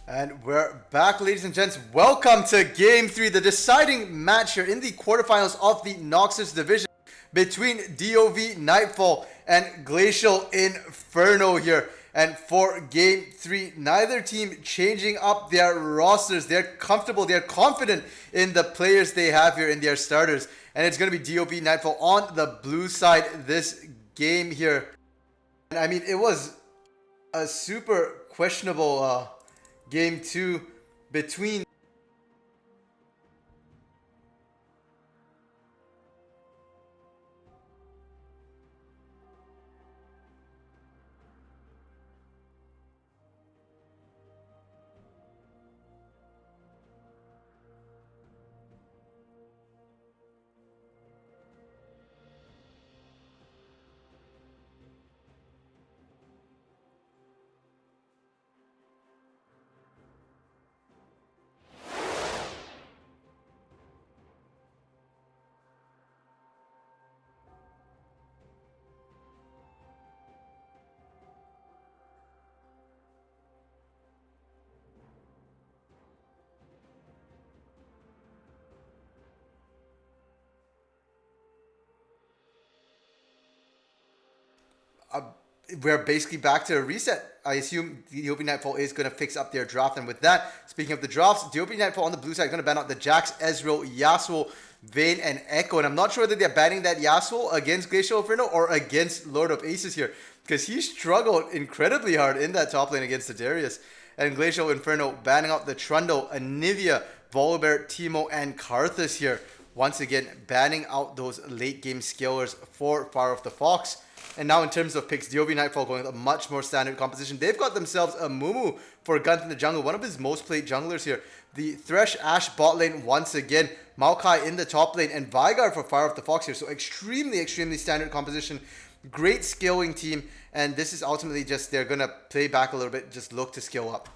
And we're back, ladies and gents. Welcome to Game 3, the deciding match here in the quarterfinals of the Noxus division between DoV Nightfall and Glacial Inferno here. And for Game 3, neither team changing up their rosters. They're comfortable, they're confident in the players they have here in their starters. And it's going to be DoV Nightfall on the blue side this game here. And I mean, it was a super questionable Game 2 between we're basically back to a reset. I assume DoV Nightfall is going to fix up their draft. And with that, speaking of the drafts, DoV Nightfall on the blue side going to ban out the Jax, Ezreal, Yasuo, Vayne, and Echo. And I'm not sure whether they're banning that Yasuo against Glacial Inferno or against Lord of Aces here, because he struggled incredibly hard in that top lane against the Darius. And Glacial Inferno banning out the Trundle, Anivia, Volibear, Teemo, and Karthus here. Once again, banning out those late game scalers for Fire of the Fox. And now in terms of picks, DoV Nightfall going with a much more standard composition. They've got themselves a Mumu for Gunt in the jungle, one of his most played junglers here. The Thresh Ashe bot lane once again, Maokai in the top lane, and Veigar for Fire of the Fox here. So extremely standard composition. Great scaling team, and this is ultimately just, they're going to play back a little bit, just look to scale up.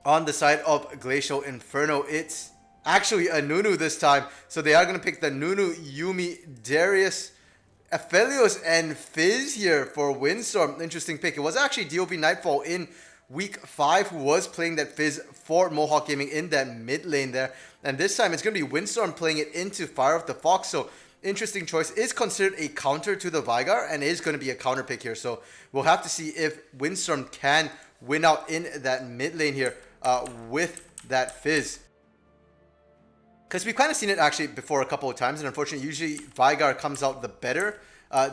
On the side of Glacial Inferno, it's actually a Nunu this time. So they are going to pick the Nunu, Yuumi, Darius, Aphelios, and Fizz here for Windstorm. Interesting pick. It was actually DoV Nightfall in week 5 who was playing that Fizz for Mohawk Gaming in that mid lane there. And this time it's going to be Windstorm playing it into Fire of the Fox. So interesting choice. Is considered a counter to the Veigar and is going to be a counter pick here. So we'll have to see if Windstorm can win out in that mid lane here with that Fizz. Because we've kind of seen it actually before a couple of times, and unfortunately, usually Veigar comes out the better,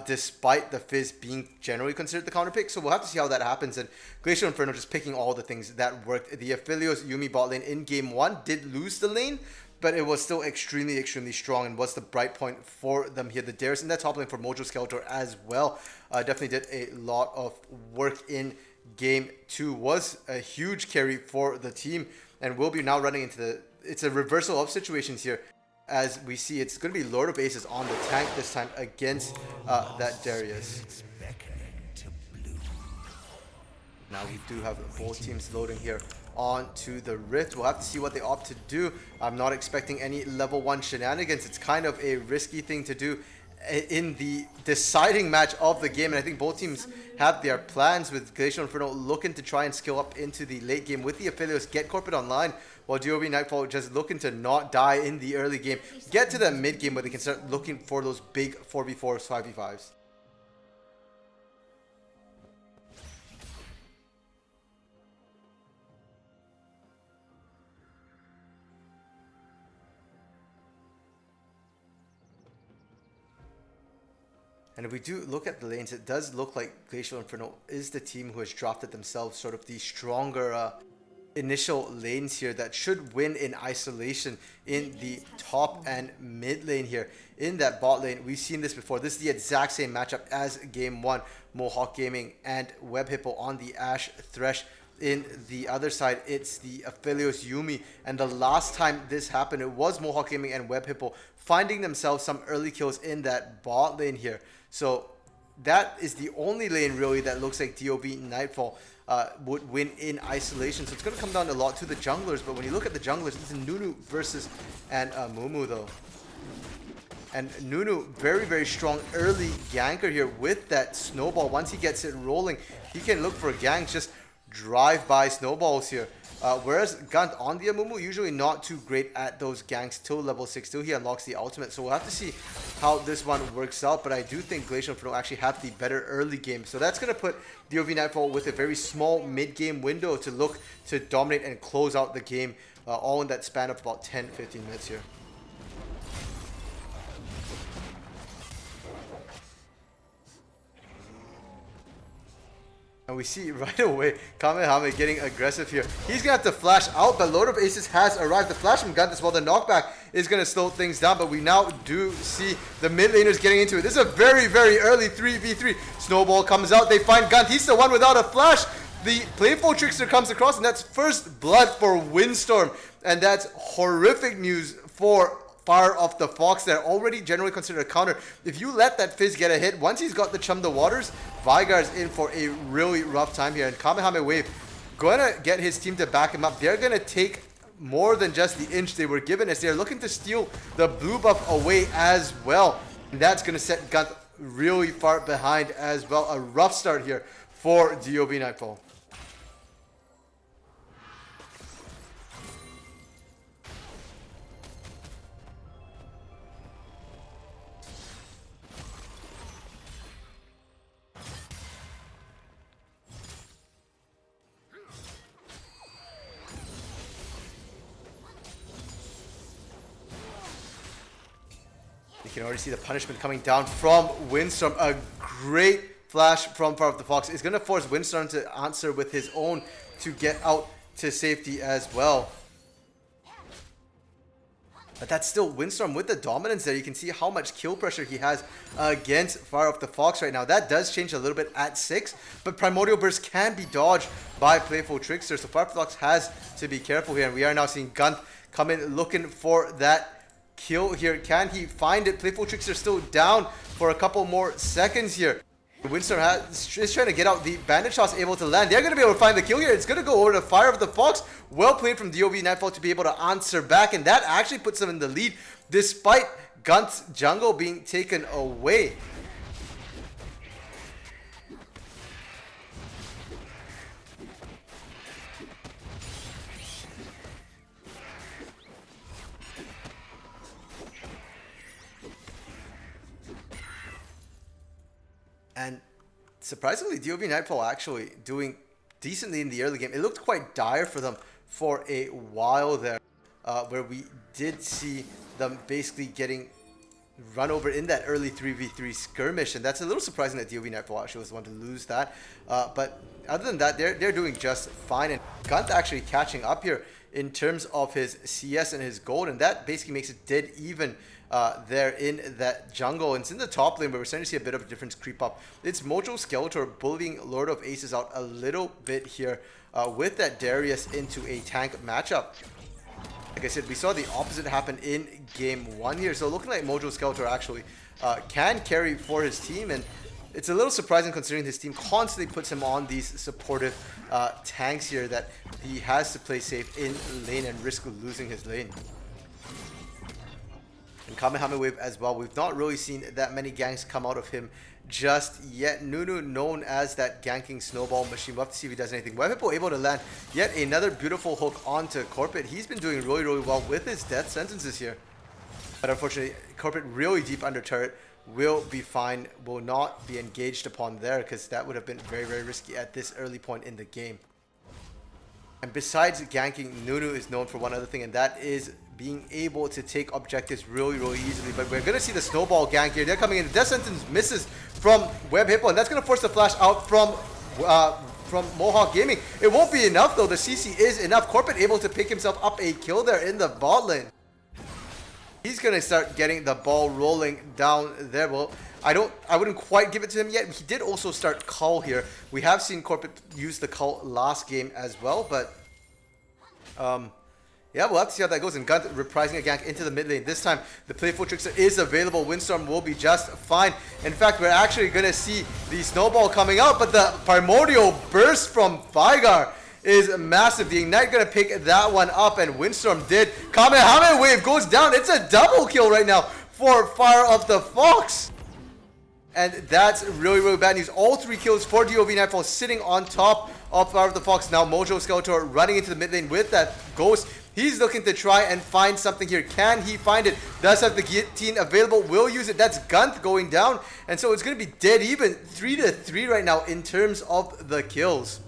despite the Fizz being generally considered the counter pick. So we'll have to see how that happens. And Glacial Inferno just picking all the things that worked. The Aphelios Yuumi bot lane in game 1 did lose the lane, but it was still extremely strong and was the bright point for them here. The Darius in that top lane for Mojo Skeletor as well definitely did a lot of work in game 2. Was a huge carry for the team, and will be now running into the... It's a reversal of situations here. As we see, it's going to be Lord of Aces on the tank this time against that Darius. Now we do have both teams loading here onto the Rift. We'll have to see what they opt to do. I'm not expecting any level 1 shenanigans. It's kind of a risky thing to do in the deciding match of the game, and I think both teams have their plans, with Glacial Inferno looking to try and skill up into the late game with the Aphelios, get Corporate online, while DoV Nightfall just looking to not die in the early game, get to the mid game where they can start looking for those big 4v4s, 5v5s. And if we do look at the lanes, it does look like Glacial Inferno is the team who has drafted themselves sort of the stronger initial lanes here that should win in isolation in the top and mid lane here. In that bot lane, we've seen this before. This is the exact same matchup as game 1. Mohawk Gaming and Web Hippo on the Ashe Thresh. In the other side, it's the Aphelios Yuumi, and the last time this happened, it was Mohawk Gaming and Web Hippo finding themselves some early kills in that bot lane here. So that is the only lane really that looks like DoV Nightfall would win in isolation. So it's going to come down a lot to the junglers, but when you look at the junglers, it's Nunu versus and Mumu though. And Nunu, very strong early ganker here with that snowball. Once he gets it rolling, he can look for ganks, just drive-by snowballs here. Whereas Gunt on the Amumu, usually not too great at those ganks till level 6, till he unlocks the ultimate. So we'll have to see how this one works out. But I do think Glacial and Inferno actually have the better early game. So that's going to put DoV Nightfall with a very small mid-game window to look to dominate and close out the game, all in that span of about 10-15 minutes here. And we see right away Kamehameha getting aggressive here. He's going to have to flash out, but Lord of Aces has arrived. The flash from Gunt as well. The knockback is going to slow things down, but we now do see the mid laners getting into it. This is a very, very early 3v3. Snowball comes out. They find Gunt. He's the one without a flash. The Playful Trickster comes across, and that's first blood for Windstorm. And that's horrific news for Fire of the Fox. They're already generally considered a counter. If you let that Fizz get a hit, once he's got the Chum the Waters, Vygar's in for a really rough time here. And Kamehameha Wave gonna get his team to back him up. They're gonna take more than just the inch they were given, as they're looking to steal the blue buff away as well. And that's gonna set Gunt really far behind as well. A rough start here for DoV Nightfall. You can already see the punishment coming down from Windstorm. A great flash from Fire of the Fox is going to force Windstorm to answer with his own to get out to safety as well. But that's still Windstorm with the dominance there. You can see how much kill pressure he has against Fire of the Fox right now. That does change a little bit at 6, but Primordial Burst can be dodged by Playful Trickster. So Fire of the Fox has to be careful here. And we are now seeing Gunt come in looking for that kill here. Can he find it? Playful Trickster still down for a couple more seconds here. Windstorm is trying to get out. The bandage shot's able to land. They're going to be able to find the kill here. It's going to go over to Fire of the Fox. Well played from DoV Nightfall to be able to answer back, and that actually puts them in the lead despite Gunt's jungle being taken away. And surprisingly, DoV Nightfall actually doing decently in the early game. It looked quite dire for them for a while there, where we did see them basically getting run over in that early 3v3 skirmish. And that's a little surprising that DoV Nightfall actually was the one to lose that. But other than that, they're doing just fine. And Gunt actually catching up here in terms of his CS and his gold. And that basically makes it dead even there in that jungle. And it's in the top lane where we're starting to see a bit of a difference creep up. It's Mojo Skeletor bullying Lord of Aces out a little bit here with that Darius into a tank matchup. Like I said, we saw the opposite happen in game 1 here. So looking like Mojo Skeletor actually can carry for his team. And it's a little surprising considering his team constantly puts him on these supportive tanks here, that he has to play safe in lane and risk losing his lane. And Kamehameha Wave as well. We've not really seen that many ganks come out of him just yet. Nunu known as that ganking snowball machine. We'll have to see if he does anything. Web Hippo able to land yet another beautiful hook onto Corpit. He's been doing really, really well with his death sentences here. But unfortunately, Corpit really deep under turret will be fine. Will not be engaged upon there, because that would have been very, very risky at this early point in the game. And besides ganking, Nunu is known for one other thing, and that is being able to take objectives really, really easily. But we're going to see the snowball gank here. They're coming in. The death sentence misses from Web Hippo, and that's going to force the flash out from Mohawk Gaming. It won't be enough, though. The CC is enough. Corpit able to pick himself up a kill there in the bot lane. He's going to start getting the ball rolling down there. Well, I wouldn't quite give it to him yet. He did also start Cull here. We have seen Corpit use the Cull last game as well, but yeah, we'll have to see how that goes. And Gunt reprising a gank into the mid lane. This time, the Playful Trickster is available. Windstorm will be just fine. In fact, we're actually going to see the snowball coming out, but the Primordial Burst from Vygar is massive. The Ignite going to pick that one up, and Windstorm did. Kamehameha Wave goes down. It's a double kill right now for Fire of the Fox. And that's really, really bad news. All 3 kills for DoV Nightfall sitting on top of Power of the Fox. Now Mojo Skeletor running into the mid lane with that Ghost. He's looking to try and find something here. Can he find it? Does have the guillotine available. Will use it. That's Gunth going down. And so it's going to be dead even. 3-3 right now in terms of the kills.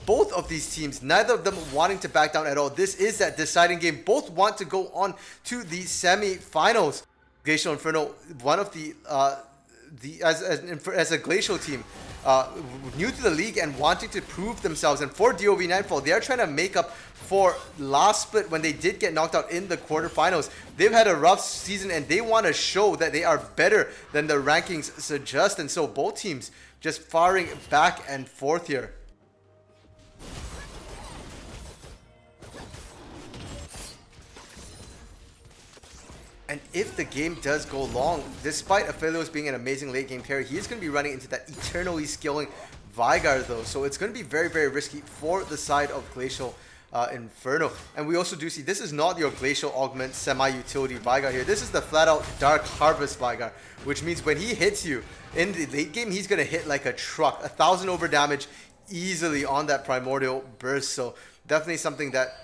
Both of these teams, neither of them wanting to back down at all. This is that deciding game. Both want to go on to the semi-finals. Glacial Inferno, one of as a Glacial team, new to the league and wanting to prove themselves. And for DoV Nightfall, they are trying to make up for last split when they did get knocked out in the quarterfinals. They've had a rough season and they want to show that they are better than the rankings suggest. And so both teams just firing back and forth here. And if the game does go long, despite Aphelios being an amazing late game carry, he is going to be running into that eternally skilling Veigar though. So it's going to be very, very risky for the side of Glacial Inferno. And we also do see this is not your Glacial Augment semi-utility Veigar here. This is the flat-out Dark Harvest Veigar, which means when he hits you in the late game, he's going to hit like a truck. 1,000 over damage easily on that Primordial Burst. So definitely something that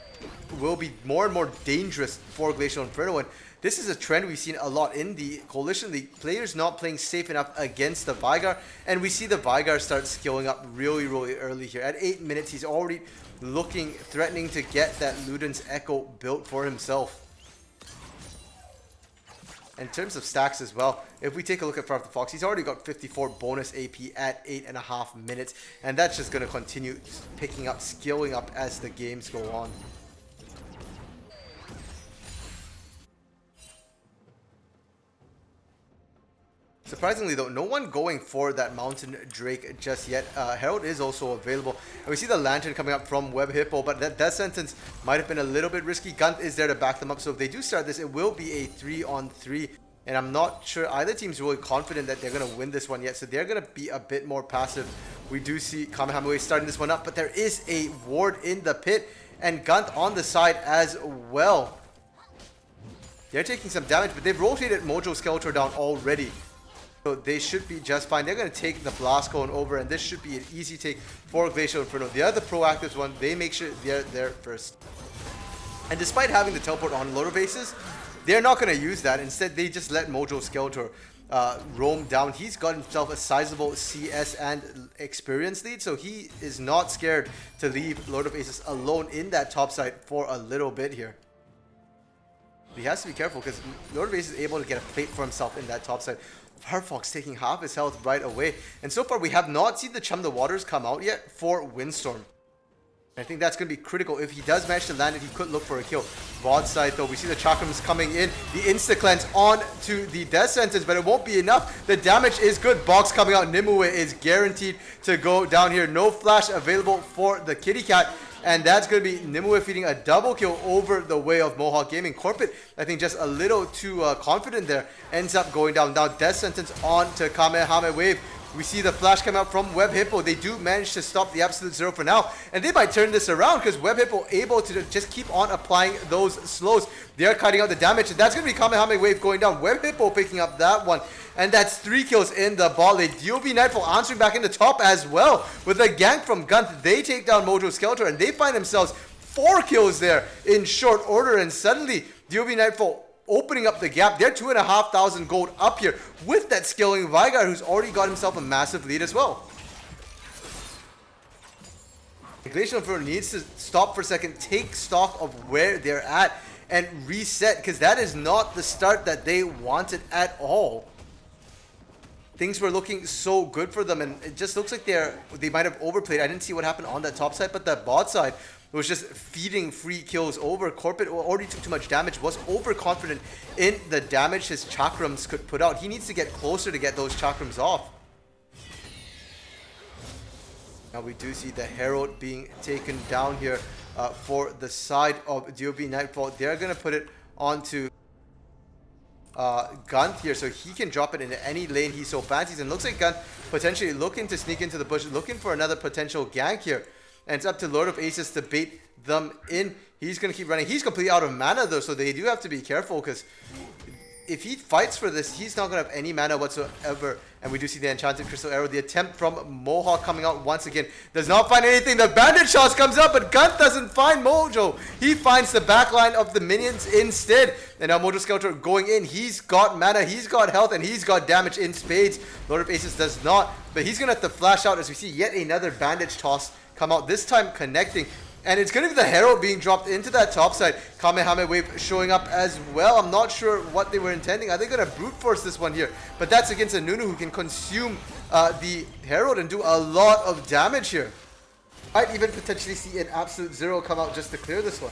will be more and more dangerous for Glacial Inferno. And this is a trend we've seen a lot in the Coalition League. Players not playing safe enough against the Veigar. And we see the Veigar start skilling up really, really early here. At 8 minutes, he's already threatening to get that Luden's Echo built for himself. In terms of stacks as well, if we take a look at Power of the Fox, he's already got 54 bonus AP at 8.5 minutes. And that's just going to continue picking up, skilling up as the games go on. Surprisingly though, no one going for that Mountain Drake just yet. Herald is also available. And we see the Lantern coming up from Web Hippo, but that Death Sentence might have been a little bit risky. Gunth is there to back them up, so if they do start this, it will be a 3-on-3. And I'm not sure either team's really confident that they're going to win this one yet, so they're going to be a bit more passive. We do see Kamehameha Wave starting this one up, but there is a ward in the pit, and Gunth on the side as well. They're taking some damage, but they've rotated Mojo Skeletor down already. So they should be just fine. They're going to take the Blast Cone over, and this should be an easy take for Glacial Inferno. The other proactive one, they make sure they're there first. And despite having the teleport on loader bases, they're not going to use that. Instead, they just let Mojo Skeletor roam down. He's got himself a sizable CS and experience lead, so he is not scared to leave Lord of Aces alone in that top side for a little bit here. He has to be careful because Lord of Aces is able to get a plate for himself in that top side. Firefox taking half his health right away. And so far, we have not seen the Chum the Waters come out yet for Windstorm. I think that's going to be critical. If he does manage to land it, he could look for a kill. Bot side, though, we see the Chakrams coming in. The Insta-Cleanse on to the Death Sentence, but it won't be enough. The damage is good. Box coming out. Nimue is guaranteed to go down here. No flash available for the Kitty Cat. And that's going to be Nimue feeding a double kill over the way of Mohawk Gaming. Corporate, I think, just a little too confident there. Ends up going down. Now, Death Sentence on to Kamehameha Wave. We see the flash come out from Web Hippo. They do manage to stop the Absolute Zero for now. And they might turn this around because Web Hippo able to just keep on applying those slows. They're cutting out the damage. And that's going to be Kamehameha Wave going down. Web Hippo picking up that one. And that's 3 kills in the bot lane. DoV Nightfall answering back in the top as well. With a gank from Gunth, they take down Mojo Skeletor. And they find themselves 4 kills there in short order. And suddenly, DoV Nightfall opening up the gap. They're 2,500 gold up here with that scaling Veigar, who's already got himself a massive lead as well. Glacial Inferno needs to stop for a second, take stock of where they're at, and reset, because that is not the start that they wanted at all. Things were looking so good for them, and it just looks like they might have overplayed. I didn't see what happened on that top side, but that bot side was just feeding free kills over. Corporate already took too much damage, was overconfident in the damage his Chakrams could put out. He needs to get closer to get those Chakrams off. Now we do see the Herald being taken down here for the side of DoV Nightfall. They're going to put it onto Gunth here, so he can drop it into any lane he so fancies. And looks like Gunth potentially looking to sneak into the bush, looking for another potential gank here. And it's up to Lord of Aces to bait them in. He's going to keep running. He's completely out of mana though, so they do have to be careful because if he fights for this, he's not going to have any mana whatsoever. And we do see the Enchanted Crystal Arrow. The attempt from Mohawk coming out once again. Does not find anything. The Bandit Shots comes up, but Gunt doesn't find Mojo. He finds the backline of the minions instead. And now Mojo Skeletor going in. He's got mana, he's got health, and he's got damage in spades. Lord of Aces does not. But he's going to have to flash out as we see yet another Bandage Toss come out. This time connecting. And it's going to be the Herald being dropped into that top side. Kamehameha Wave showing up as well. I'm not sure what they were intending. Are they going to brute force this one here? But that's against a Nunu who can consume the Herald and do a lot of damage here. Might even potentially see an Absolute Zero come out just to clear this one.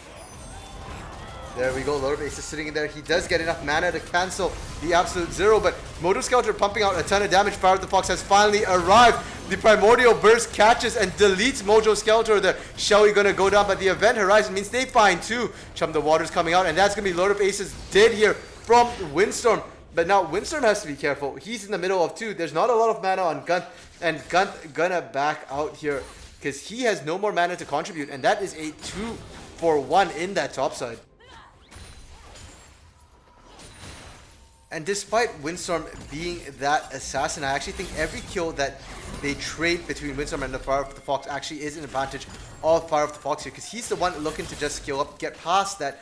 There we go, Lord of Aces sitting in there. He does get enough mana to cancel the Absolute Zero, but Mojo Skeletor pumping out a ton of damage. Fire of the Fox has finally arrived. The Primordial Burst catches and deletes Mojo Skeletor. The Shelly gonna go down, but the Event Horizon means they find two. Chum the Water's coming out, and that's gonna be Lord of Aces dead here from Windstorm. But now Windstorm has to be careful. He's in the middle of two. There's not a lot of mana on Gunt, and Gunt gonna back out here because he has no more mana to contribute, and that is a 2-for-1 in that top side. And despite Windstorm being that assassin, I actually think every kill that they trade between Windstorm and the Fire of the Fox actually is an advantage of Fire of the Fox here, because he's the one looking to just skill up, get past that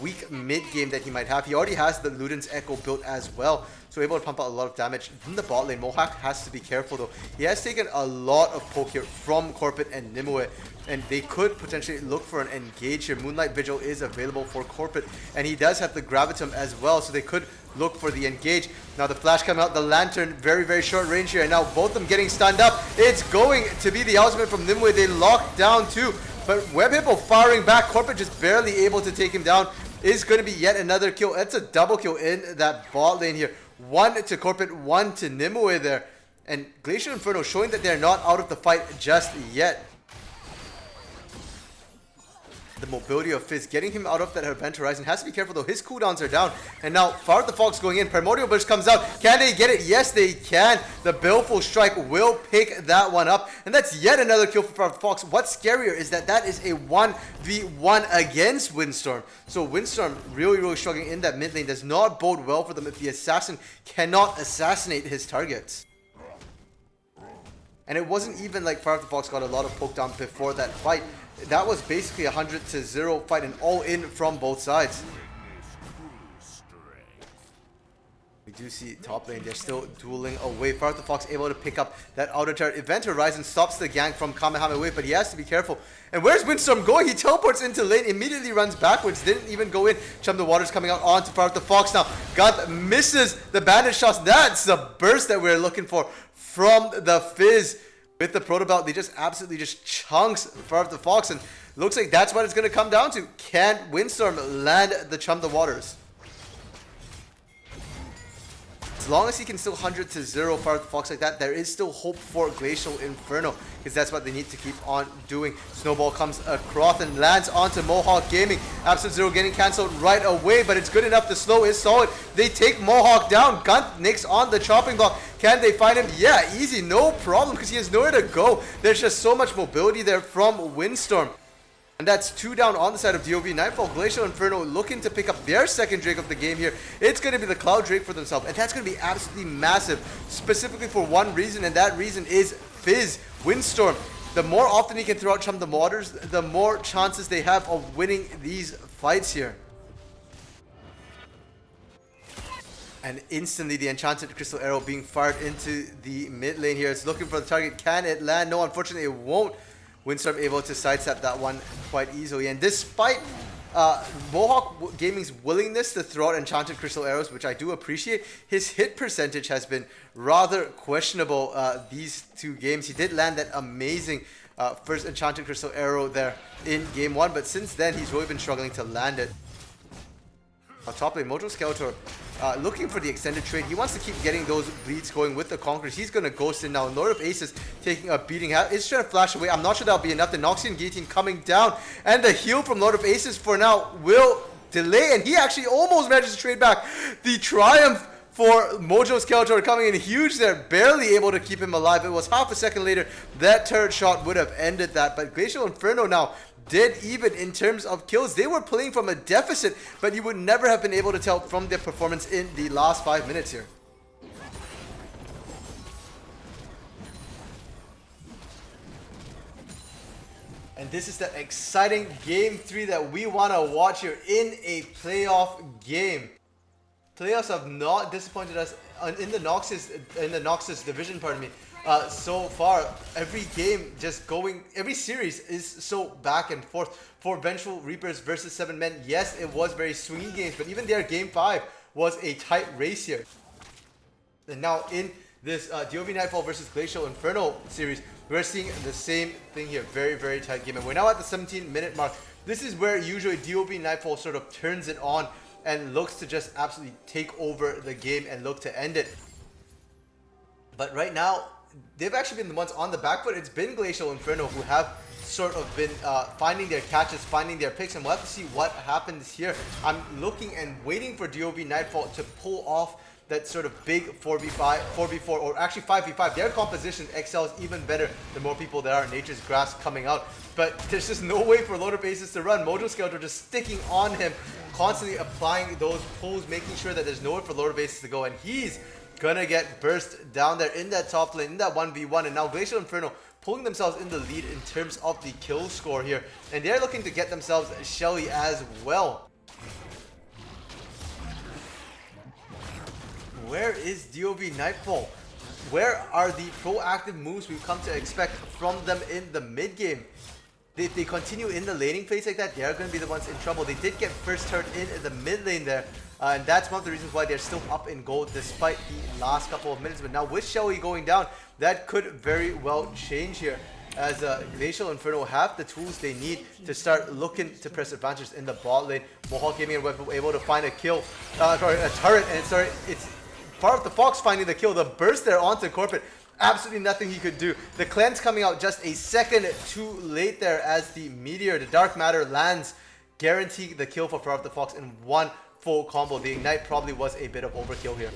weak mid game that he might have. He already has the Luden's Echo built as well, so able to pump out a lot of damage. In the bot lane, Mohawk has to be careful though. He has taken a lot of poke here from Corpet and Nimue, and they could potentially look for an engage here. Moonlight Vigil is available for Corpet, and he does have the Gravitum as well, so they could look for the engage. Now the flash coming out, the Lantern, very, very short range here, and now both of them getting stunned up. It's going to be the ultimate from Nimue. They lock down too, but Web Hippo firing back. Corpet just barely able to take him down. Is going to be yet another kill. That's a double kill in that bot lane here. One to Corpet, one to Nimue there. And Glacial Inferno showing that they're not out of the fight just yet. The mobility of Fizz, getting him out of that Event Horizon. Has to be careful though, his cooldowns are down. And now Fire of the Fox going in, Primordial Burst comes out. Can they get it? Yes, they can. The Baleful Strike will pick that one up. And that's yet another kill for Fire of the Fox. What's scarier is that that is a 1v1 against Windstorm. So Windstorm really, really struggling in that mid lane. Does not bode well for them if the assassin cannot assassinate his targets. And it wasn't even like Fire of the Fox got a lot of poke down before that fight. That was basically a 100-0 fight, and all in from both sides. We do see top lane, they're still dueling away. Fire of the Fox able to pick up that outer turret. Event Horizon stops the gank from Kamehameha Wave, but he has to be careful. And where's Windstorm going? He teleports into lane, immediately runs backwards, didn't even go in. Chum the Water's coming out onto Fire of the Fox now. Gunt misses the Bandage Shots. That's the burst that we're looking for from the Fizz. With the Proto Belt, they just absolutely just chunks Fire of the Fox, and looks like that's what it's going to come down to. Can Windstorm land the Chum the Waters? As long as he can still 100-0 Fire of the Fox like that, there is still hope for Glacial Inferno, because that's what they need to keep on doing. Snowball comes across and lands onto Mohawk Gaming. Absolute Zero getting cancelled right away, but it's good enough. The slow is solid. They take Mohawk down. Gunt nicks on the chopping block. Can they find him? Yeah, easy, no problem, because he has nowhere to go. There's just so much mobility there from Windstorm. And that's two down on the side of DoVN. Nightfall, Glacial Inferno looking to pick up their second Drake of the game here. It's going to be the Cloud Drake for themselves, and that's going to be absolutely massive, specifically for one reason, and that reason is Fizz. Windstorm, the more often he can throw out Chum the Waters, the more chances they have of winning these fights here. And instantly the Enchanted Crystal Arrow being fired into the mid lane here. It's looking for the target. Can it land? No, unfortunately it won't. Windstorm able to sidestep that one quite easily. And despite Mohawk Gaming's willingness to throw out Enchanted Crystal Arrows, which I do appreciate, his hit percentage has been rather questionable these two games. He did land that amazing first Enchanted Crystal Arrow there in game one, but since then he's really been struggling to land it. On top lane, Mojo Skeletor looking for the extended trade. He wants to keep getting those bleeds going with the Conquerors. He's going to ghost in now. Lord of Aces taking a beating. Is trying to flash away. I'm not sure that'll be enough. The Noxian Guillotine coming down. And the heal from Lord of Aces for now will delay. And he actually almost manages to trade back. The Triumph for Mojo Skeletor coming in huge there. Barely able to keep him alive. It was half a second later. That turret shot would have ended that. But Glacial Inferno now did even in terms of kills. They were playing from a deficit, but you would never have been able to tell from their performance in the last 5 minutes here. And this is the exciting Game 3 that we want to watch here in a playoff game. Playoffs have not disappointed us in the Noxus division, pardon me. So far, every game just going, every series is so back and forth. For Vengeful Reapers versus 7 Men, yes, it was very swingy games, but even their Game 5 was a tight race here. And now in this DoVN Nightfall versus Glacial Inferno series, we're seeing the same thing here. Very, very tight game. And we're now at the 17-minute mark. This is where usually DoVN Nightfall sort of turns it on and looks to just absolutely take over the game and look to end it. But right now, they've actually been the ones on the back foot. It's been Glacial Inferno who have sort of been finding their catches, finding their picks, and we'll have to see what happens here. I'm looking and waiting for DoVN Nightfall to pull off that sort of big 4v5, 4v4, or actually 5v5. Their composition excels even better the more people there are. Nature's Grasp coming out. But there's just no way for Lord of Aces to run. Mojo Skeletor just sticking on him, constantly applying those pulls, making sure that there's nowhere for Lord of Aces to go. And he's gonna get burst down there in that top lane, in that 1v1. And now Glacial Inferno pulling themselves in the lead in terms of the kill score here. And they're looking to get themselves Shelly as well. Where is DoVN Nightfall? Where are the proactive moves we've come to expect from them in the mid game? If they continue in the laning phase like that, they're going to be the ones in trouble. They did get first turret in the mid lane there, and that's one of the reasons why they're still up in gold despite the last couple of minutes. But now with Shelly going down, that could very well change here, as Glacial Inferno have the tools they need to start looking to press advantage in the bot lane. Mohawk Gaming and Web were able to find a kill, a turret, and it's Far Off the Fox finding the kill. The burst there onto Corporate, absolutely nothing he could do. The cleanse coming out just a second too late there as the Meteor, the Dark Matter lands, guaranteeing the kill for Far Off the Fox in one full combo. The Ignite probably was a bit of overkill here.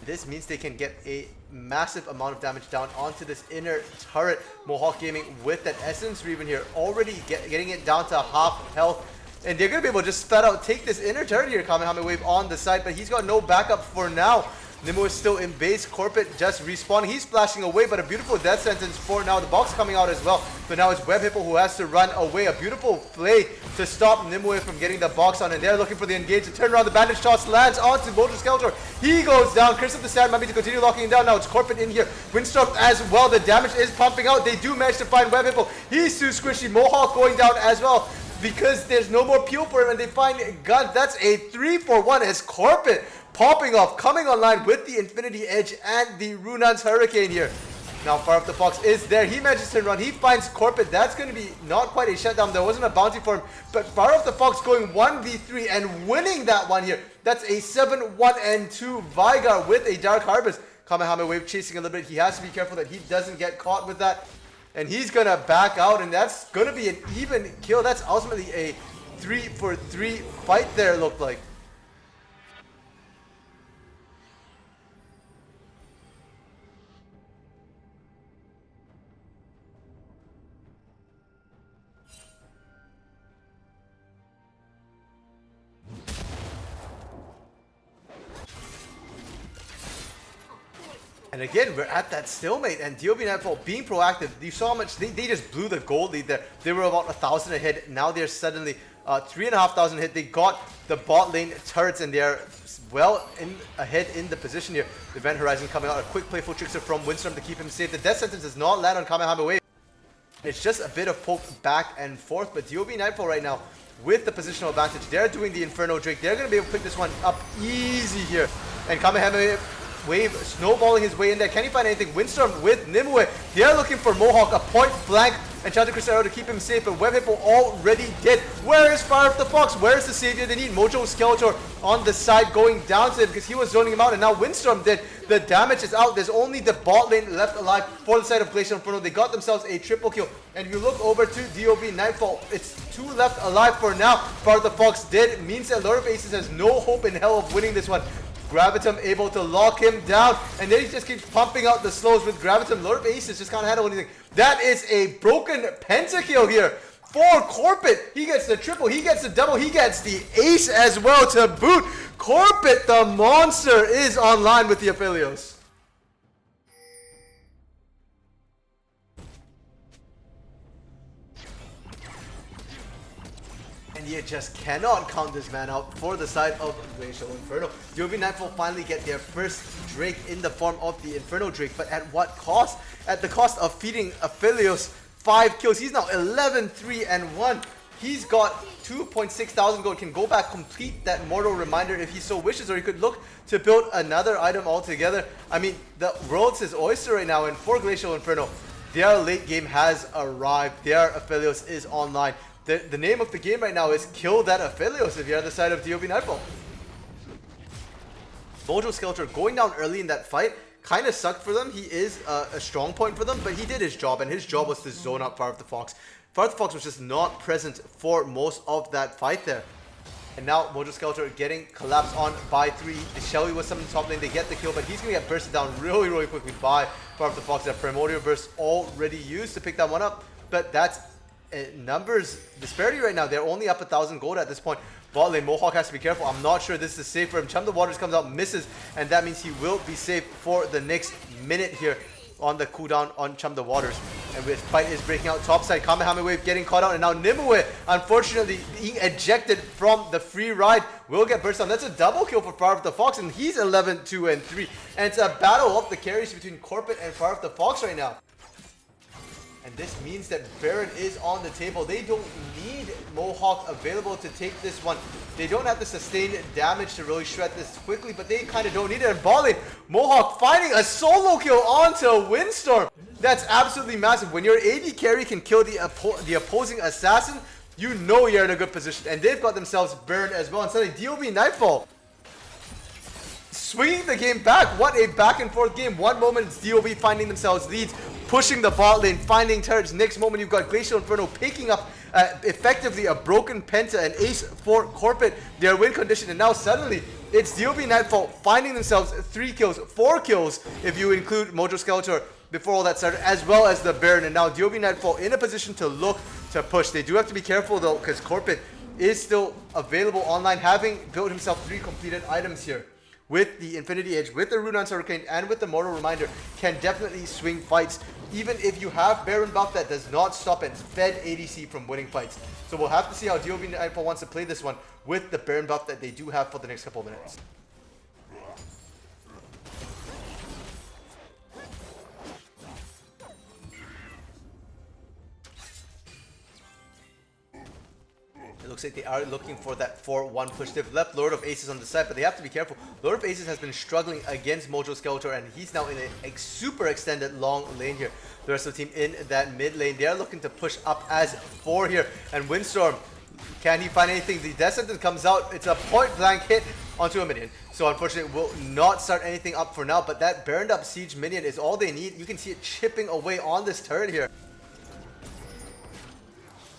This means they can get a massive amount of damage down onto this inner turret. Mohawk Gaming with that Essence Reven here, already getting it down to half health. And they're going to be able to just flat out take this inner turret here. Kamehameha Wave on the side, but he's got no backup for now. Nimue is still in base. Corpet just respawning. He's splashing away, but a beautiful death sentence for now. The box coming out as well. So now it's Web Hippo who has to run away. A beautiful play to stop Nimue from getting the box on, and they're looking for the engage. To turn around, the bandage toss lands onto Mojo Skeletor. He goes down. Curse of the Sand might be to continue locking him down. Now it's Corpet in here. Windstorm as well. The damage is pumping out. They do manage to find Web Hippo. He's too squishy. Mohawk going down as well, because there's no more peel for him, and they find Gun. That's a 3-for-1 as Corpet popping off, coming online with the Infinity Edge and the Runan's Hurricane here. Now Far Off the Fox is there. He manages to run. He finds Corpet. That's going to be not quite a shutdown. There wasn't a bounty for him, but Far Off the Fox going 1v3 and winning that one here. That's a 7-1-2 Vigar with a Dark Harvest. Kamehameha Wave chasing a little bit. He has to be careful that he doesn't get caught with that. And he's going to back out, and that's going to be an even kill. That's ultimately a 3-for-3 fight there, it looked like. And again, we're at that stalemate, and DoVN Nightfall being proactive. You saw how much they just blew the gold lead there. They were about 1,000 ahead. Now they're suddenly 3,500 ahead. They got the bot lane turrets, and they're well ahead in the position here. Event Horizon coming out. A quick playful trickster from Windstorm to keep him safe. The death sentence does not land on Kamehameha Wave. It's just a bit of poke back and forth, but DoVN Nightfall right now with the positional advantage. They're doing the Inferno Drake. They're going to be able to pick this one up easy here. And Kamehameha Wave snowballing his way in there. Can he find anything? Windstorm with Nimue. They're looking for Mohawk, a point blank Enchanted Crystal to keep him safe, but Web Hippo already did. Where is Fire Off the Fox? Where is the savior they need? Mojo Skeletor on the side going down to him because he was zoning him out, and now Windstorm did. The damage is out. There's only the bot lane left alive for the side of Glacial Inferno. They got themselves a triple kill, and if you look over to DoVN Nightfall, it's 2 left alive for now. Fire Off the Fox did. Means that Lord of Aces has no hope in hell of winning this one. Gravitum able to lock him down, and then he just keeps pumping out the slows with Gravitum. Lord of Aces just can't handle anything. That is a broken pentakill here for Corpet. He gets the triple, he gets the double, he gets the ace as well to boot. Corpet, the monster, is online with the Aphelios. And you just cannot count this man out for the side of Glacial Inferno. DoVN Nightfall finally get their first Drake in the form of the Inferno Drake, but at what cost? At the cost of feeding Aphelios 5 kills. He's now 11-3-1. He's got 2,600 gold, can go back, complete that Mortal Reminder if he so wishes, or he could look to build another item altogether. I mean, the world's his oyster right now, and for Glacial Inferno, their late game has arrived. Their Aphelios is online. The name of the game right now is kill that Aphelios if you're on the side of DoVN Nightfall. Mojo Skeletor going down early in that fight kind of sucked for them. He is a strong point for them, but he did his job, and his job was to zone out Fire of the Fox. Fire of the Fox was just not present for most of that fight there. And now Mojo Skeletor getting collapsed on by 3. Shelly was summoned top lane, they get the kill, but he's going to get bursted down really quickly by Fire of the Fox. That Primordial Burst already used to pick that one up, but that's numbers disparity right now. They're only up 1,000 gold at this point. Bot lane, Mohawk has to be careful. I'm not sure this is safe for him. Chum the Waters comes out, misses, and that means he will be safe for the next minute here on the cooldown on Chum the Waters. And this fight is breaking out topside. Kamehameha Wave getting caught out, and now Nimue, unfortunately, being ejected from the free ride, will get burst down. That's a double kill for Fire of the Fox, and he's 11-2-3. And it's a battle of the carries between Corpet and Fire of the Fox right now. And this means that Baron is on the table. They don't need Mohawk available to take this one. They don't have the sustained damage to really shred this quickly, but they kind of don't need it. And Ballin, Mohawk finding a solo kill onto Windstorm. That's absolutely massive. When your AD carry can kill the opposing assassin, you know you're in a good position. And they've got themselves burned as well. And suddenly DoVN Nightfall swinging the game back. What a back and forth game. One moment it's DoV finding themselves leads, pushing the bot lane, finding turrets. Next moment you've got Glacial Inferno picking up effectively a broken Penta, an ace for Corpet, their win condition. And now suddenly it's DoVN Nightfall finding themselves 3 kills, 4 kills if you include Mojo Skeletor before all that started, as well as the Baron. And now DoVN Nightfall in a position to look to push. They do have to be careful though, because Corpet is still available online, having built himself 3 completed items here. With the Infinity Edge, with the Rune's Hurricane, and with the Mortal Reminder, can definitely swing fights. Even if you have Baron buff, that does not stop its fed ADC from winning fights. So we'll have to see how DoVN Nightfall wants to play this one with the Baron buff that they do have for the next couple of minutes. It looks like they are looking for that 4-1 push. They've left Lord of Aces on the side, but they have to be careful. Lord of Aces has been struggling against Mojo Skeletor, and he's now in a super extended long lane here. The rest of the team in that mid lane, they are looking to push up as 4 here. And Windstorm, can he find anything? The Death Sentence comes out. It's a point blank hit onto a minion. So unfortunately, it will not start anything up for now, but that burned up siege minion is all they need. You can see it chipping away on this turret here.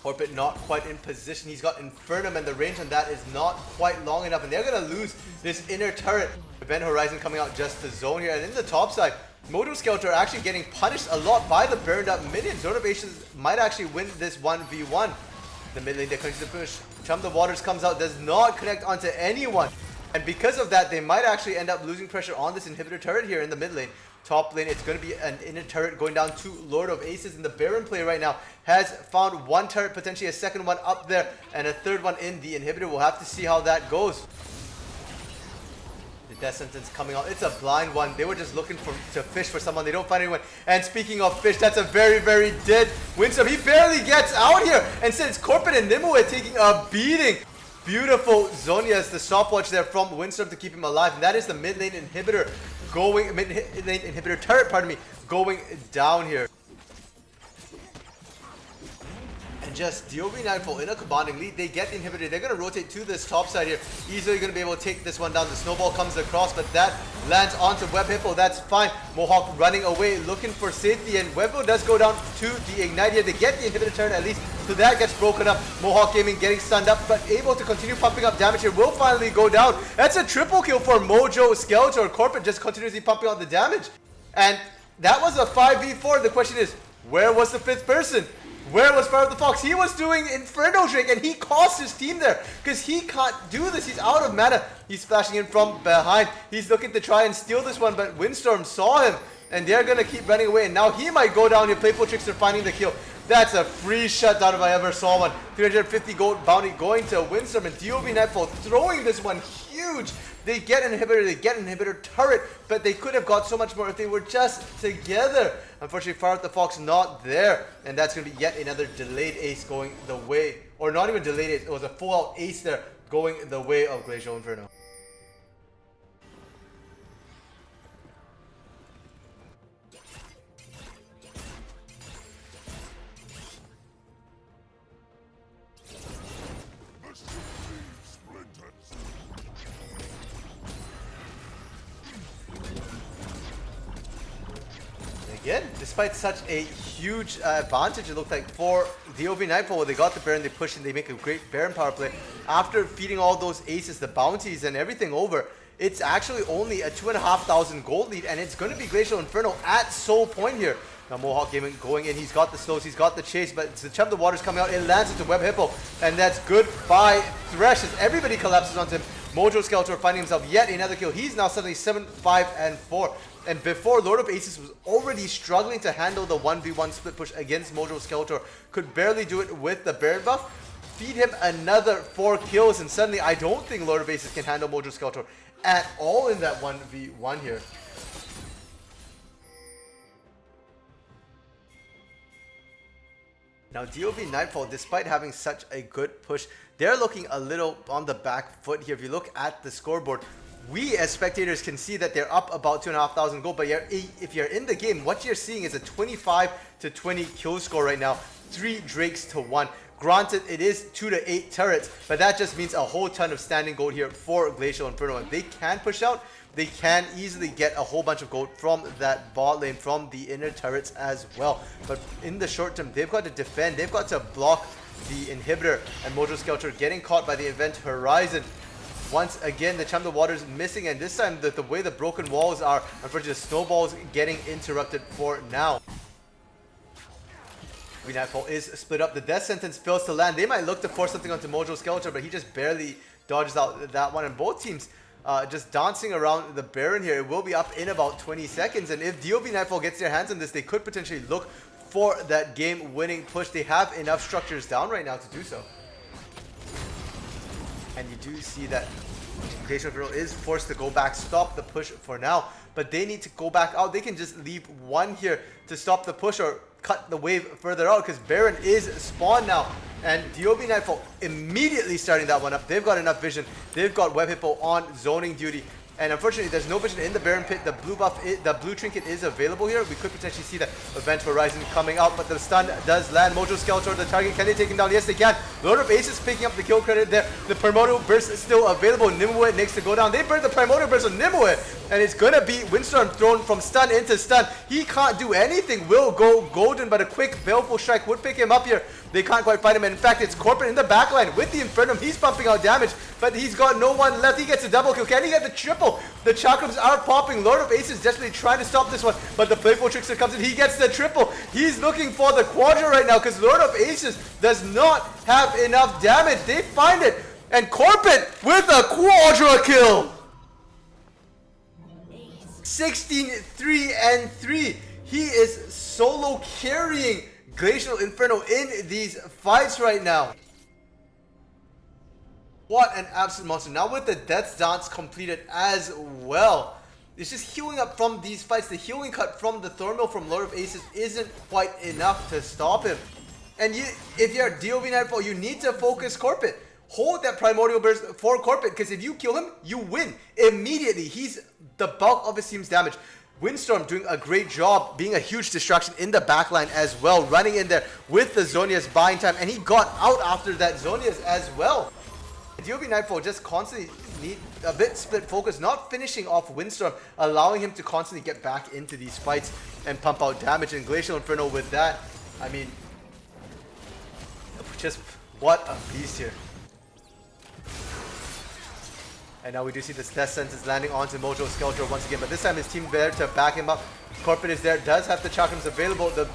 Corpet not quite in position. He's got Inferno, and the range on that is not quite long enough, and they're going to lose this inner turret. Event Horizon coming out just to zone here, and in the top side, Mojo Skeletor actually getting punished a lot by the burned up minions. Zone of Aces might actually win this 1v1. The mid lane, they continue to push. Chum the Waters comes out, does not connect onto anyone. And because of that, they might actually end up losing pressure on this inhibitor turret here in the mid lane. Top lane, it's going to be an inner turret going down to Lord of Aces, and the Baron play right now has found 1 turret, potentially a second one up there, and a third one in the inhibitor. We'll have to see how that goes. The Death Sentence coming out. It's a blind one. They were just looking to fish for someone. They don't find anyone. And speaking of fish, that's a very dead Windstorm. He barely gets out here. And since Corpet and Nimue taking a beating. Beautiful Zonya as the stopwatch there from Windstorm to keep him alive. And that is the mid lane inhibitor going, mid lane inhibitor turret, pardon me, going down here. And just DoVN Nightfall in a commanding lead. They get the inhibitor. They're going to rotate to this top side here. Easily going to be able to take this one down. The snowball comes across, but that lands onto Web Hippo. That's fine. Mohawk running away, looking for safety, and Web Hippo does go down to the Ignite here. They get the inhibitor turn at least, so that gets broken up. Mohawk Gaming getting stunned up, but able to continue pumping up damage here. Will finally go down. That's a triple kill for Mojo, Skeletor. Corporate just continuously pumping out the damage. And that was a 5v4. The question is, where was the fifth person? Where was Fire of the Fox? He was doing Inferno Drake, and he cost his team there because he can't do this. He's out of mana. He's flashing in from behind. He's looking to try and steal this one, but Windstorm saw him, and they're going to keep running away. And now he might go down here. Playful Trickster finding the kill. That's a free shutdown if I ever saw one. 350 gold bounty going to Windstorm, and DoVN Nightfall throwing this one huge. They get an inhibitor, they get an inhibitor turret, but they could have got so much more if they were just together. Unfortunately, Fire of the Fox not there, and that's going to be yet another delayed ace going the way, or not even delayed ace, it was a full-out ace there going the way of Glacial Inferno. Again, despite such a huge advantage, it looked like for DoVN Nightfall, they got the Baron, they push and they make a great Baron power play. After feeding all those aces, the bounties and everything over, it's actually only a 2,500 gold lead, and it's going to be Glacial Inferno at Soul Point here. Now Mohawk Gaming going in, he's got the slows, he's got the chase, but it's the Chum the Waters coming out, it lands into Web Hippo, and that's good by Thresh as everybody collapses onto him. Mojo Skeletor finding himself yet another kill. He's now suddenly 7, 5, and 4. And before, Lord of Aces was already struggling to handle the 1v1 split push against Mojo Skeletor. Could barely do it with the Baron buff. Feed him another 4 kills, and suddenly I don't think Lord of Aces can handle Mojo Skeletor at all in that 1v1 here. Now DoVN Nightfall, despite having such a good push, they're looking a little on the back foot here. If you look at the scoreboard, we as spectators can see that they're up about 2,500 gold, but if you're in the game, what you're seeing is a 25 to 20 kill score right now, 3 Drakes to 1. Granted, it is 2 to 8 turrets, but that just means a whole ton of standing gold here for Glacial Inferno. If they can push out, they can easily get a whole bunch of gold from that bot lane, from the inner turrets as well. But in the short term, they've got to defend, they've got to block the inhibitor, and Mojo Skeletor getting caught by the Event Horizon. Once again, the Chum the Waters missing, and this time the way the broken walls are, unfortunately the snowballs getting interrupted for now. Nightfall is split up. The death sentence fails to land. They might look to force something onto Mojo Skeletor, but he just barely dodges out that one, and both teams just dancing around the Baron here. It will be up in about 20 seconds, and if DoVN Nightfall gets their hands on this, they could potentially look for that game-winning push. They have enough structures down right now to do so. And you do see that Glacial Inferno is forced to go back, stop the push for now, but they need to go back out. They can just leave one here to stop the push or cut the wave further out, because Baron is spawned now. And DoVN Nightfall immediately starting that one up. They've got enough vision. They've got Web Hippo on zoning duty. And unfortunately, there's no vision in the Baron pit. The blue buff, the blue trinket is available here. We could potentially see the Event Horizon coming out, but the stun does land. Mojo Skeletor, the target. Can they take him down? Yes, they can. Lord of Aces picking up the kill credit there. The Primordial Burst is still available. Nimue needs to go down. They burn the Primordial Burst on Nimue, and it's gonna be Windstorm thrown from stun into stun. He can't do anything. Will go golden, but a quick Baleful Strike would pick him up here. They can't quite find him, and in fact, it's Corporate in the backline with the Inferno. He's pumping out damage, but he's got no one left. He gets a double kill. Can he get the triple? The chakrams are popping. Lord of Aces desperately trying to stop this one, but the Playful Trickster comes in. He gets the triple. He's looking for the Quadra right now because Lord of Aces does not have enough damage. They find it, and Corporate with a Quadra kill. 16, 3, and 3. He is solo carrying Glacial Inferno in these fights right now. What an absolute monster. Now with the Death Dance completed as well, it's just healing up from these fights. The healing cut from the Thornmill from Lord of Aces isn't quite enough to stop him. And if you're DoVN Nightfall, you need to focus Corporate. Hold that Primordial Burst for Corporate, because if you kill him, you win immediately. He's the bulk of his team's damage. Windstorm doing a great job, being a huge distraction in the backline as well, running in there with the Zhonya's buying time, and he got out after that Zhonya's as well. DoV Nightfall just constantly need a bit split focus, not finishing off Windstorm, allowing him to constantly get back into these fights and pump out damage. And Glacial Inferno with that, I mean, just what a beast here. And now we do see this Death Sentence landing onto Mojo Skeletor once again, but this time his team there to back him up. Corporate is there, does have the chakrams available. The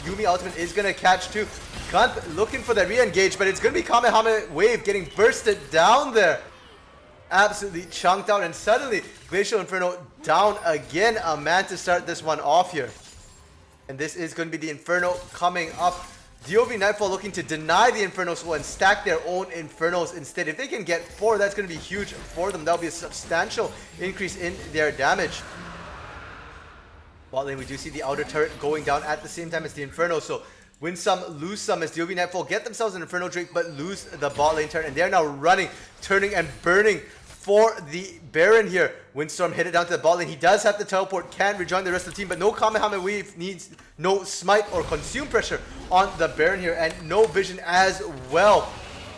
Yuumi ultimate is going to catch too. Gunt looking for the re-engage, but it's going to be Kamehameha Wave getting bursted down there. Absolutely chunked out, and suddenly Glacial Inferno down again. A man to start this one off here. And this is going to be the Inferno coming up. DoV Nightfall looking to deny the Inferno Soul and stack their own Infernos instead. If they can get 4, that's going to be huge for them. That'll be a substantial increase in their damage. Bot lane, we do see the outer turret going down at the same time as the Inferno. So win some, lose some as DoV Nightfall get themselves an Inferno Drake, but lose the bot lane turret. And they're now running, turning, and burning for the Baron here. Windstorm hit it down to the bot lane. He does have the teleport, can rejoin the rest of the team, but no Kamehameha Wave, needs no smite or consume pressure on the Baron here, and no vision as well.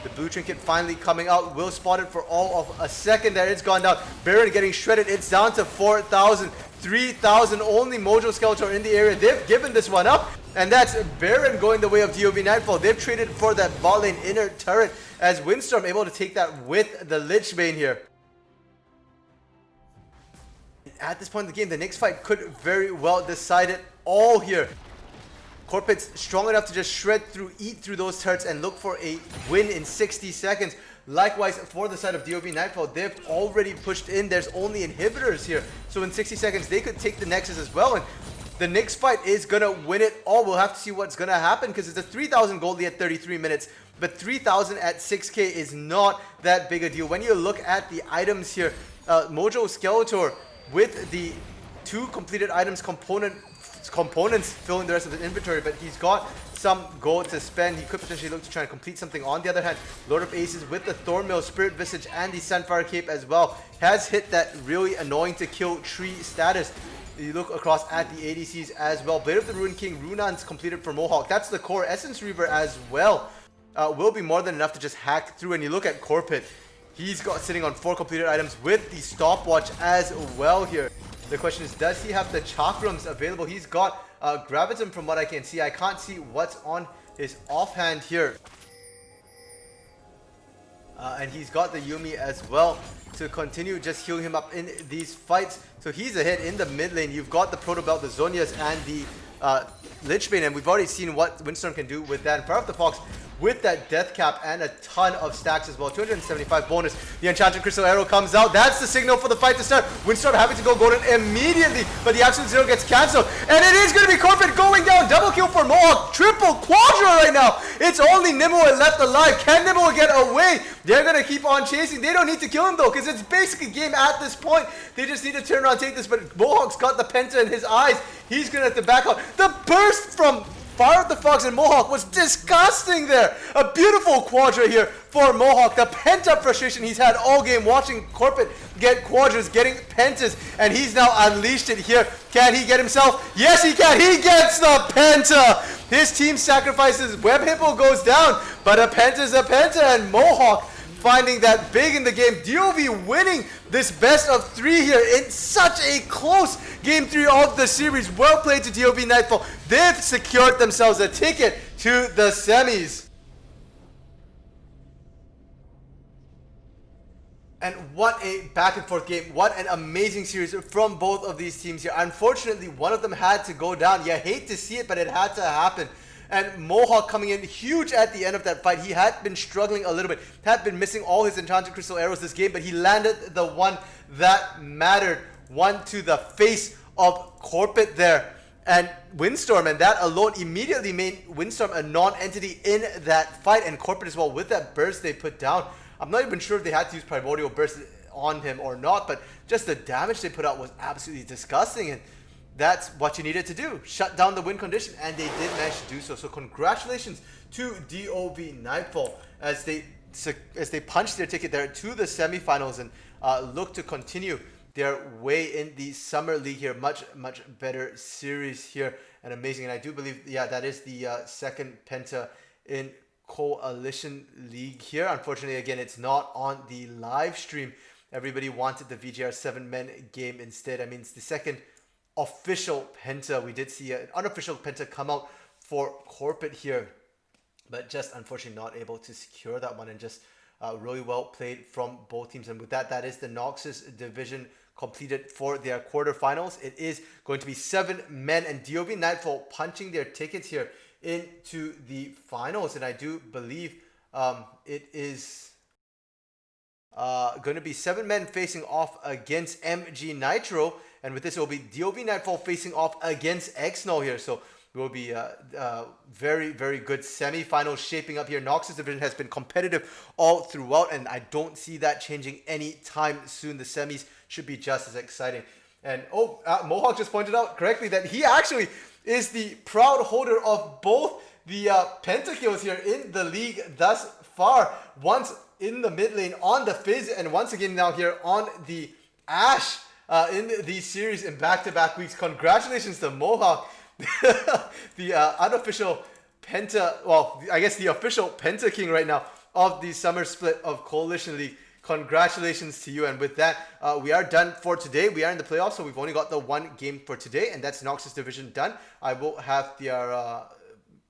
The blue trinket finally coming out. Will spot it for all of a second there. It's gone down. Baron getting shredded. It's down to 4,000. 3,000 only. Mojo Skeletor in the area. They've given this one up. And that's Baron going the way of DoV Nightfall. They've traded for that bot lane inner turret as Windstorm able to take that with the Lich Bane here. At this point in the game, the next fight could very well decide it all here. Corpit's strong enough to just shred through, eat through those turrets and look for a win in 60 seconds. Likewise, for the side of DoV Nightfall, they've already pushed in. There's only inhibitors here. So in 60 seconds, they could take the Nexus as well. And the next fight is going to win it all. We'll have to see what's going to happen because it's a 3,000 goldie at 33 minutes. But 3,000 at 6k is not that big a deal. When you look at the items here, Mojo Skeletor with the 2 completed items components filling the rest of his inventory, but he's got some gold to spend. He could potentially look to try and complete something. On the other hand, Lord of Aces with the Thornmail, Spirit Visage, and the Sunfire Cape as well has hit that really annoying to kill tree status. You look across at the ADCs as well. Blade of the Ruined King, Runan's completed for Mohawk. That's the core. Essence Reaver as well will be more than enough to just hack through. And you look at Corpit, he's got sitting on 4 completed items with the stopwatch as well here. The question is, does he have the chakrams available? He's got Gravitum from what I can see. I can't see what's on his offhand here. And he's got the Yuumi as well to continue just healing him up in these fights. So he's a hit in the mid lane. You've got the Proto Belt, the Zhonya's, and the Lich Bane, and we've already seen what Windstorm can do with that. And Power of the Fox with that death cap and a ton of stacks as well. 275 bonus. The Enchanted Crystal Arrow comes out. That's the signal for the fight to start. Windstorm having to go golden immediately, but the Absolute Zero gets cancelled. And it is going to be Corpit going down. Double kill for Mohawk. Triple Quadra right now. It's only Nimue left alive. Can Nimue get away? They're going to keep on chasing. They don't need to kill him though, because it's basically game at this point. They just need to turn around and take this, but Mohawk's got the Penta in his eyes. He's going to have to back out. The burst from Fire of the Fox and Mohawk was disgusting there. A beautiful quadra here for Mohawk. The pent-up frustration he's had all game watching Corpit get quadras, getting pentas, and he's now unleashed it here. Can he get himself? Yes, he can. He gets the penta. His team sacrifices. Web Hippo goes down, but a penta's a penta, and Mohawk finding that big in the game. DoV winning this best of 3 here in such a close game 3 of the series. Well played to DoV Nightfall. They've secured themselves a ticket to the semis. And what a back and forth game. What an amazing series from both of these teams here. Unfortunately, one of them had to go down. You hate to see it, but it had to happen. And Mohawk coming in huge at the end of that fight. He had been struggling a little bit, had been missing all his Enchanted Crystal Arrows this game, but he landed the one that mattered. One to the face of Corpit there. And Windstorm, and that alone immediately made Windstorm a non-entity in that fight. And Corpit as well with that burst they put down. I'm not even sure if they had to use Primordial Burst on him or not, but just the damage they put out was absolutely disgusting. And that's what you needed to do. Shut down the win condition, and they did manage to do so. So congratulations to DoV Nightfall as they punch their ticket there to the semifinals and look to continue their way in the Summer League here. Much better series here, and amazing. And I do believe, yeah, that is the second Penta in Coalition League here. Unfortunately, again, it's not on the live stream. Everybody wanted the VGR 7-man game instead. I mean, it's the second official Penta. We did see an unofficial Penta come out for Corporate here, but just unfortunately not able to secure that one, and just really well played from both teams. And with that, that is the Noxus division completed for their quarterfinals. It is going to be 7 men, and DoVN Nightfall punching their tickets here into the finals. And I do believe it is going to be 7 men facing off against MG Nitro, and with this it will be DoVN Nightfall facing off against Xnull here. So it will be very good semifinals shaping up here. Noxus division has been competitive all throughout, and I don't see that changing anytime soon. The semis should be just as exciting. And Mohawk just pointed out correctly that he actually is the proud holder of both the pentakills here in the league thus far. Once in the mid lane on the Fizz, and once again now here on the Ashe in the series in back-to-back weeks. Congratulations to Mohawk, the unofficial Penta, well, I guess the official Penta King right now of the summer split of Coalition League. Congratulations to you. And with that, we are done for today. We are in the playoffs, so we've only got the one game for today, and that's Noxus division done. I will have their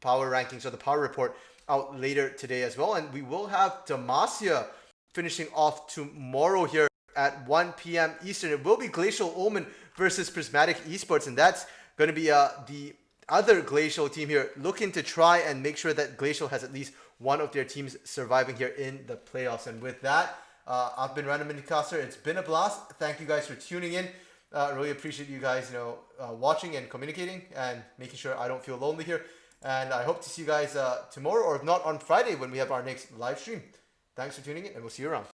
power rankings or the power report out later today as well, and we will have Demacia finishing off tomorrow here at 1 p.m. Eastern. It will be Glacial Omen versus Prismatic Esports, and that's going to be the other Glacial team here looking to try and make sure that Glacial has at least one of their teams surviving here in the playoffs. And with that, I've been Random Minicaster. It's been a blast. Thank you guys for tuning in. Really appreciate you guys, watching and communicating and making sure I don't feel lonely here. And I hope to see you guys tomorrow, or if not on Friday when we have our next live stream. Thanks for tuning in, and we'll see you around.